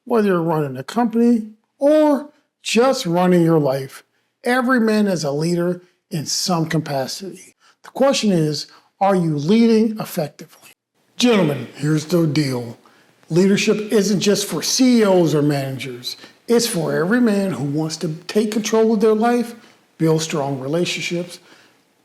Whether you're running a company or just running your life, every man is a leader in some capacity. The question is, are you leading effectively? Gentlemen, here's the deal. Leadership isn't just for CEOs or managers. It's for every man who wants to take control of their life, build strong relationships,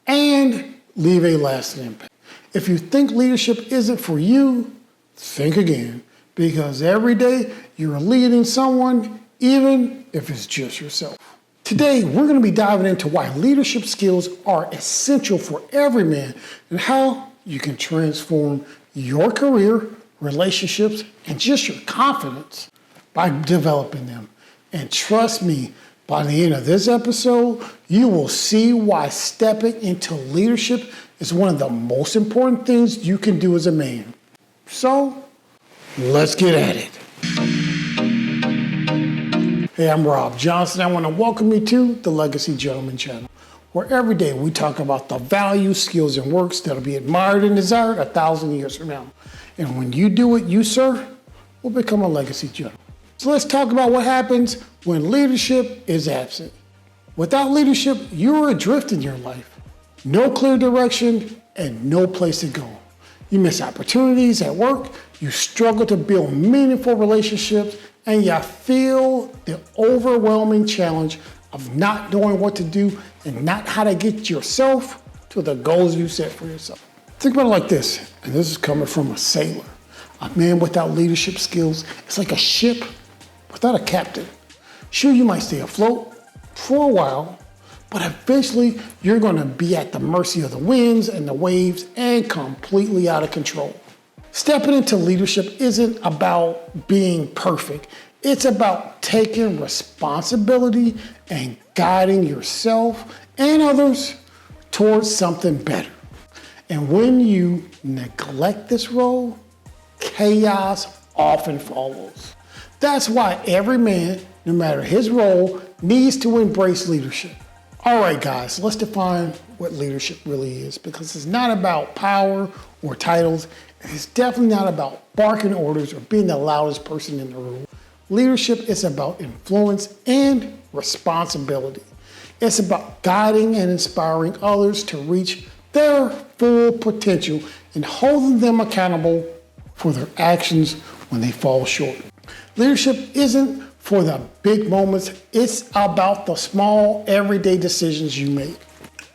and leave a lasting impact. If you think leadership isn't for you, think again, because every day you're leading someone, even if it's just yourself. Today, we're going to be diving into why leadership skills are essential for every man and how you can transform your career, relationships, and just your confidence by developing them. And trust me, by the end of this episode, you will see why stepping into leadership is one of the most important things you can do as a man. So, let's get at it. Hey, I'm Rob Johnson. I want to welcome you to the Legacy Gentleman channel, where every day we talk about the values, skills, and works that'll be admired and desired 1,000 years from now. And when you do it, you, sir, will become a legacy gentleman. So let's talk about what happens when leadership is absent. Without leadership, you're adrift in your life. No clear direction and no place to go. You miss opportunities at work, you struggle to build meaningful relationships, and you feel the overwhelming challenge of not knowing what to do and not how to get yourself to the goals you set for yourself. Think about it like this, and this is coming from a sailor. A man without leadership skills is like a ship without a captain. Sure, you might stay afloat for a while, but eventually you're going to be at the mercy of the winds and the waves and completely out of control. Stepping into leadership isn't about being perfect. It's about taking responsibility and guiding yourself and others towards something better. And when you neglect this role, chaos often follows. That's why every man, no matter his role, needs to embrace leadership. All right, guys, let's define what leadership really is, because it's not about power or titles. It's definitely not about barking orders or being the loudest person in the room. Leadership is about influence and responsibility. It's about guiding and inspiring others to reach their full potential and holding them accountable for their actions when they fall short. Leadership isn't for the big moments, it's about the small, everyday decisions you make.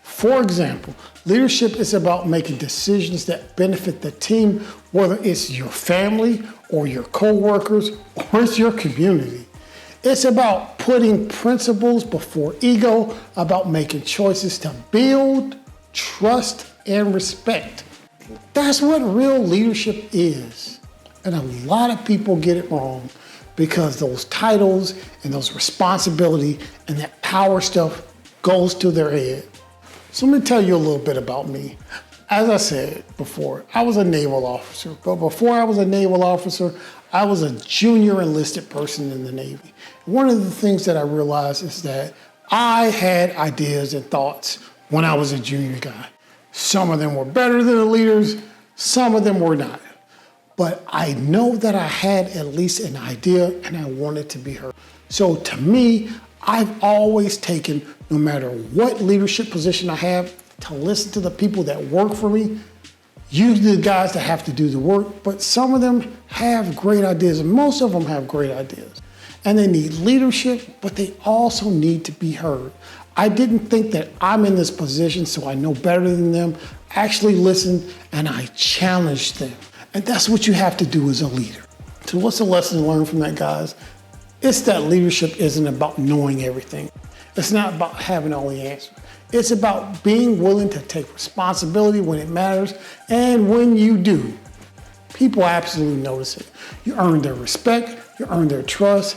For example, leadership is about making decisions that benefit the team, whether it's your family or your coworkers or it's your community. It's about putting principles before ego, about making choices to build trust and respect. That's what real leadership is. And a lot of people get it wrong because those titles and those responsibility and that power stuff goes to their head. So let me tell you a little bit about me. As I said before, I was a naval officer, but before I was a naval officer, I was a junior enlisted person in the Navy. One of the things that I realized is that I had ideas and thoughts when I was a junior guy. Some of them were better than the leaders, some of them were not. But I know that I had at least an idea and I wanted to be heard. So to me, I've always taken, no matter what leadership position I have, to listen to the people that work for me, usually the guys that have to do the work, but some of them have great ideas, and most of them have great ideas. And they need leadership, but they also need to be heard. I didn't think that I'm in this position so I know better than them. I actually listened and I challenged them. And that's what you have to do as a leader. So what's the lesson learned from that, guys? It's that leadership isn't about knowing everything. It's not about having all the answers. It's about being willing to take responsibility when it matters. And when you do, people absolutely notice it. You earn their respect, you earn their trust,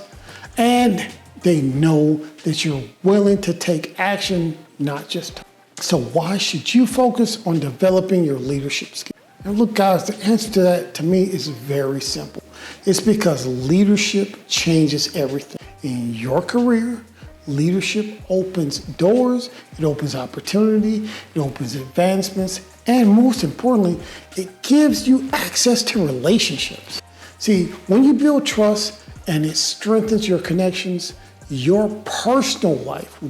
and they know that you're willing to take action, not just talk. So why should you focus on developing your leadership skills? And look, guys, the answer to that, to me, is very simple. It's because leadership changes everything. In your career, leadership opens doors, it opens opportunity, it opens advancements, and most importantly, it gives you access to relationships. See, when you build trust and it strengthens your connections, your personal life.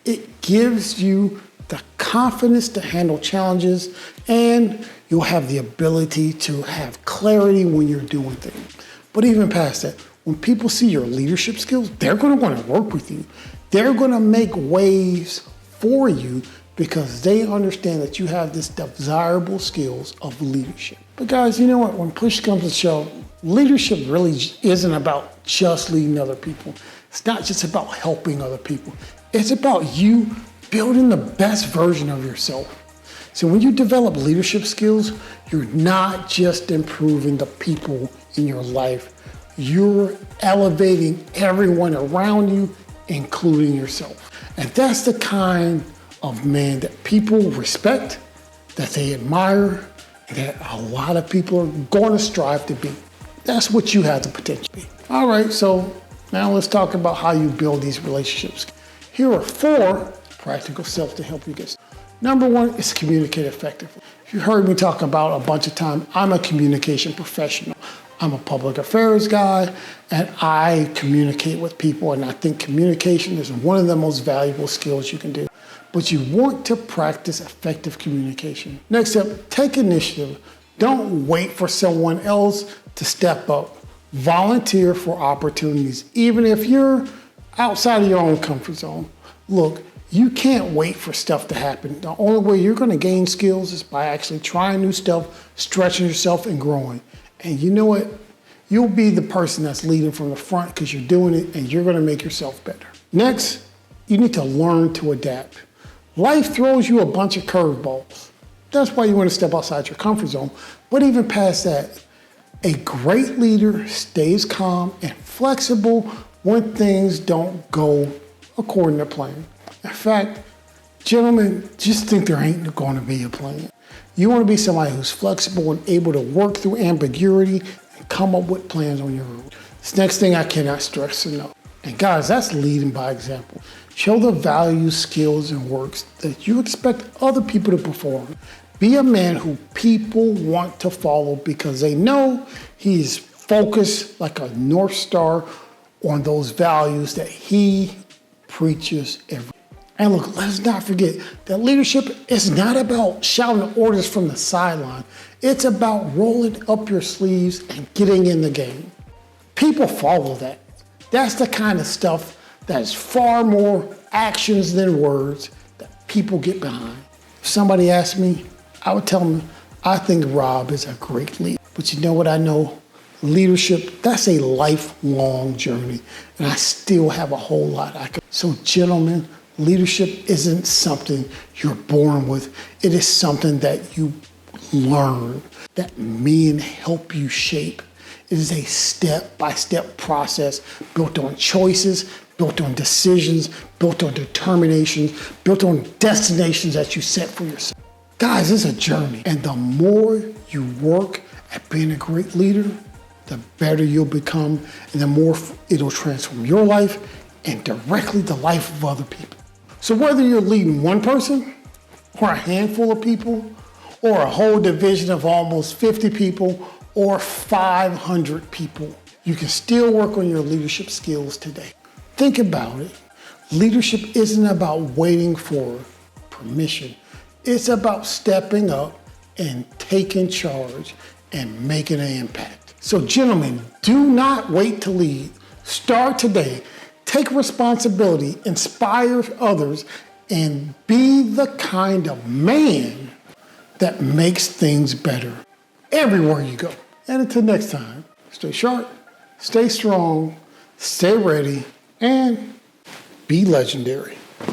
It gives you the confidence to handle challenges, and you'll have the ability to have clarity when you're doing things. But even past that, when people see your leadership skills, they're going to want to work with you. They're going to make waves for you because they understand that you have this desirable skills of leadership. But guys, you know what? When push comes to shove, leadership really isn't about just leading other people. It's not just about helping other people. It's about you building the best version of yourself. So when you develop leadership skills, you're not just improving the people in your life, you're elevating everyone around you, including yourself. And that's the kind of man that people respect, that they admire, and that a lot of people are going to strive to be. That's what you have the potential to be. All right, so now let's talk about how you build these relationships. Here are 4 practical steps to help you get started. Number 1 is communicate effectively. You heard me talk about a bunch of times, I'm a communication professional. I'm a public affairs guy, and I communicate with people, and I think communication is one of the most valuable skills you can do. But you want to practice effective communication. Next up, take initiative. Don't wait for someone else to step up. Volunteer for opportunities, even if you're outside of your own comfort zone. Look, you can't wait for stuff to happen. The only way you're going to gain skills is by actually trying new stuff, stretching yourself, and growing. And you know what? You'll be the person that's leading from the front because you're doing it, and you're going to make yourself better. Next, you need to learn to adapt. Life throws you a bunch of curveballs. That's why you want to step outside your comfort zone. But even past that, a great leader stays calm and flexible when things don't go according to plan. In fact, gentlemen, just think there ain't going to be a plan. You want to be somebody who's flexible and able to work through ambiguity and come up with plans on your own. This next thing I cannot stress enough. And guys, that's leading by example. Show the values, skills, and works that you expect other people to perform. Be a man who people want to follow because they know he's focused like a North Star on those values that he preaches every day. And look, let's not forget that leadership is not about shouting orders from the sideline. It's about rolling up your sleeves and getting in the game. People follow that. That's the kind of stuff that is far more actions than words that people get behind. If somebody asked me, I would tell them, I think Rob is a great leader. But you know what I know? Leadership, that's a lifelong journey. And I still have a whole lot I could. So gentlemen, leadership isn't something you're born with. It is something that you learn, that men help you shape. It is a step-by-step process built on choices, built on decisions, built on determinations, built on destinations that you set for yourself. Guys, it's a journey. And the more you work at being a great leader, the better you'll become, and the more it'll transform your life and directly the life of other people. So whether you're leading one person or a handful of people or a whole division of almost 50 people or 500 people, you can still work on your leadership skills today. Think about it. Leadership isn't about waiting for permission. It's about stepping up and taking charge and making an impact. So gentlemen, do not wait to lead. Start today. Take responsibility, inspire others, and be the kind of man that makes things better everywhere you go. And until next time, stay sharp, stay strong, stay ready, and be legendary.